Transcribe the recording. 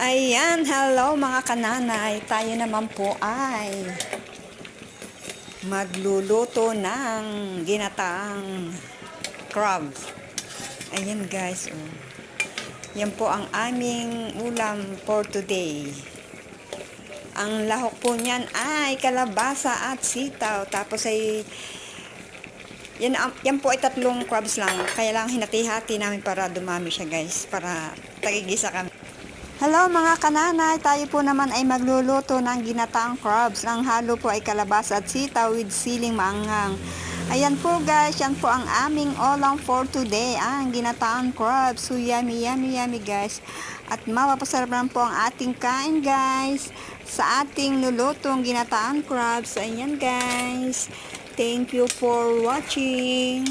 Ayan, hello mga kananay. Tayo naman po ay magluluto ng ginataang crabs. Ayan guys, oh. Yan po ang aming ulam for today. Ang lahok po niyan ay kalabasa at sitaw. Tapos ay yan po ay 3 crabs lang. Kaya lang hinati-hati namin para dumami siya guys. Para tagigisa kami. Hello mga kananay, tayo po naman ay magluluto ng ginataang crabs. Ang halo po ay kalabasa at sitaw with siling maanghang. Ayan po guys, yan po ang aming ulam for today, ang ginataang crabs. So yummy, yummy, yummy guys. At mapapasarap naman po ang ating kain guys sa ating lulutong ginataang crabs. Ayan guys, thank you for watching.